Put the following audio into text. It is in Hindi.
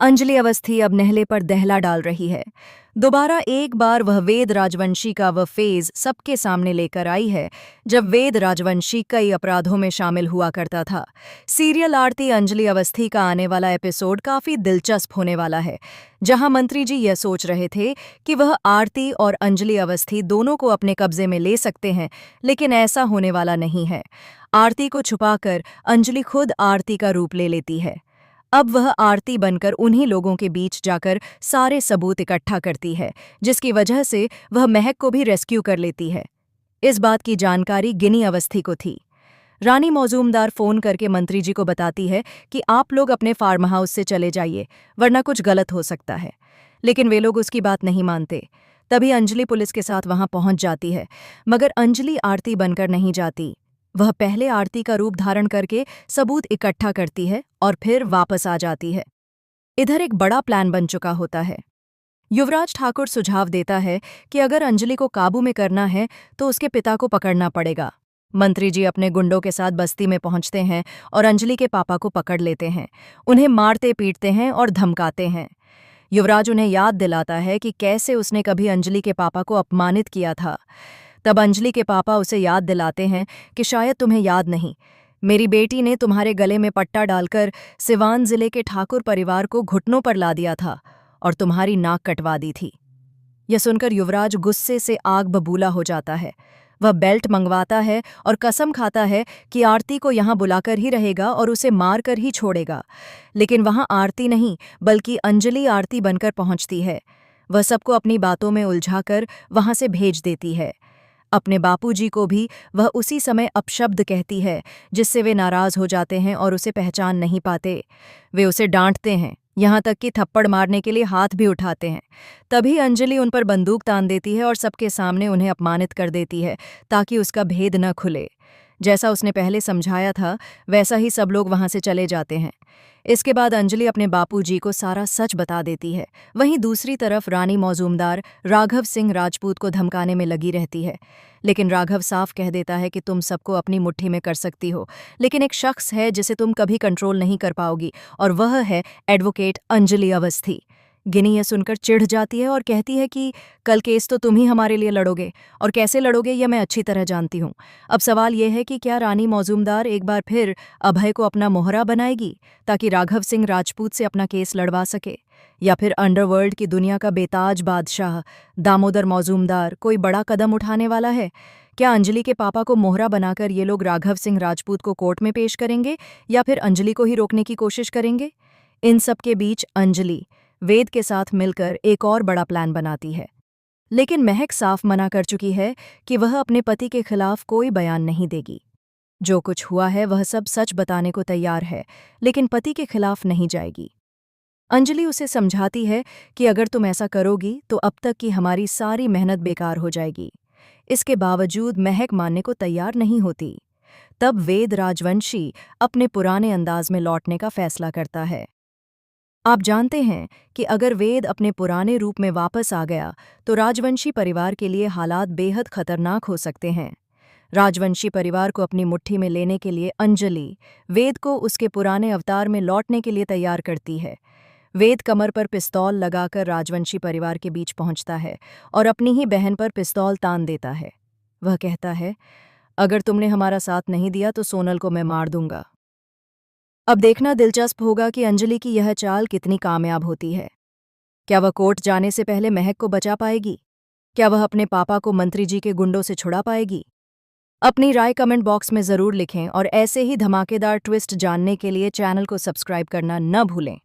अंजलि अवस्थी अब नेहले पर दहला डाल रही है। दोबारा एक बार वह वेद राजवंशी का वह फेज सबके सामने लेकर आई है जब वेद राजवंशी कई अपराधों में शामिल हुआ करता था। सीरियल आरती अंजलि अवस्थी का आने वाला एपिसोड काफी दिलचस्प होने वाला है, जहां मंत्री जी यह सोच रहे थे कि वह आरती और अंजलि अवस्थी दोनों को अपने कब्जे में ले सकते हैं, लेकिन ऐसा होने वाला नहीं है। आरती को छुपाकर अंजलि खुद आरती का रूप ले लेती है। अब वह आरती बनकर उन्हीं लोगों के बीच जाकर सारे सबूत इकट्ठा करती है, जिसकी वजह से वह महक को भी रेस्क्यू कर लेती है। इस बात की जानकारी गिनी अवस्थी को थी। रानी मौजूमदार फोन करके मंत्री जी को बताती है कि आप लोग अपने फार्म हाउस से चले जाइए, वरना कुछ गलत हो सकता है। लेकिन वे लोग उसकी बात नहीं मानते। तभी अंजलि पुलिस के साथ वहां पहुंच जाती है, मगर अंजलि आरती बनकर नहीं जाती। वह पहले आरती का रूप धारण करके सबूत इकट्ठा करती है और फिर वापस आ जाती है। इधर एक बड़ा प्लान बन चुका होता है। युवराज ठाकुर सुझाव देता है कि अगर अंजलि को काबू में करना है तो उसके पिता को पकड़ना पड़ेगा। मंत्री जी अपने गुंडों के साथ बस्ती में पहुंचते हैं और अंजलि के पापा को पकड़ लेते हैं। उन्हें मारते पीटते हैं और धमकाते हैं। युवराज उन्हें याद दिलाता है कि कैसे उसने कभी अंजलि के पापा को अपमानित किया था। तब अंजलि के पापा उसे याद दिलाते हैं कि शायद तुम्हें याद नहीं, मेरी बेटी ने तुम्हारे गले में पट्टा डालकर सिवान जिले के ठाकुर परिवार को घुटनों पर ला दिया था और तुम्हारी नाक कटवा दी थी। यह सुनकर युवराज गुस्से से आग बबूला हो जाता है। वह बेल्ट मंगवाता है और कसम खाता है कि आरती को यहां बुलाकर ही रहेगा और उसे मार कर ही छोड़ेगा। लेकिन वहां आरती नहीं, बल्कि अंजलि आरती बनकर पहुंचती है। वह सबको अपनी बातों में उलझाकर वहां से भेज देती है। अपने बापूजी को भी वह उसी समय अपशब्द कहती है, जिससे वे नाराज हो जाते हैं और उसे पहचान नहीं पाते। वे उसे डांटते हैं, यहाँ तक कि थप्पड़ मारने के लिए हाथ भी उठाते हैं। तभी अंजलि उन पर बंदूक तान देती है और सबके सामने उन्हें अपमानित कर देती है, ताकि उसका भेद न खुले। जैसा उसने पहले समझाया था, वैसा ही सब लोग वहां से चले जाते हैं। इसके बाद अंजलि अपने बापूजी को सारा सच बता देती है। वहीं दूसरी तरफ रानी मौजूमदार राघव सिंह राजपूत को धमकाने में लगी रहती है। लेकिन राघव साफ कह देता है कि तुम सबको अपनी मुट्ठी में कर सकती हो, लेकिन एक शख्स है जिसे तुम कभी कंट्रोल नहीं कर पाओगी, और वह है एडवोकेट अंजलि अवस्थी। गिनी यह सुनकर चिढ़ जाती है और कहती है कि कल केस तो तुम ही हमारे लिए लड़ोगे, और कैसे लड़ोगे यह मैं अच्छी तरह जानती हूँ। अब सवाल यह है कि क्या रानी मौजूमदार एक बार फिर अभय को अपना मोहरा बनाएगी, ताकि राघव सिंह राजपूत से अपना केस लड़वा सके, या फिर अंडरवर्ल्ड की दुनिया का बेताज बादशाह दामोदर मौजूमदार कोई बड़ा कदम उठाने वाला है। क्या अंजलि के पापा को मोहरा बनाकर ये लोग राघव सिंह राजपूत को कोर्ट में पेश करेंगे, या फिर अंजलि को ही रोकने की कोशिश करेंगे? इन सब के बीच अंजलि वेद के साथ मिलकर एक और बड़ा प्लान बनाती है। लेकिन महक साफ मना कर चुकी है कि वह अपने पति के खिलाफ कोई बयान नहीं देगी। जो कुछ हुआ है वह सब सच बताने को तैयार है, लेकिन पति के खिलाफ नहीं जाएगी। अंजलि उसे समझाती है कि अगर तुम ऐसा करोगी तो अब तक की हमारी सारी मेहनत बेकार हो जाएगी। इसके बावजूद महक मानने को तैयार नहीं होती। तब वेद राजवंशी अपने पुराने अंदाज में लौटने का फैसला करता है। आप जानते हैं कि अगर वेद अपने पुराने रूप में वापस आ गया तो राजवंशी परिवार के लिए हालात बेहद खतरनाक हो सकते हैं। राजवंशी परिवार को अपनी मुट्ठी में लेने के लिए अंजलि वेद को उसके पुराने अवतार में लौटने के लिए तैयार करती है। वेद कमर पर पिस्तौल लगाकर राजवंशी परिवार के बीच पहुंचता है और अपनी ही बहन पर पिस्तौल तान देता है। वह कहता है, अगर तुमने हमारा साथ नहीं दिया तो सोनल को मैं मार दूंगा। अब देखना दिलचस्प होगा कि अंजलि की यह चाल कितनी कामयाब होती है। क्या वह कोर्ट जाने से पहले महक को बचा पाएगी? क्या वह अपने पापा को मंत्री जी के गुंडों से छुड़ा पाएगी? अपनी राय कमेंट बॉक्स में ज़रूर लिखें और ऐसे ही धमाकेदार ट्विस्ट जानने के लिए चैनल को सब्सक्राइब करना न भूलें।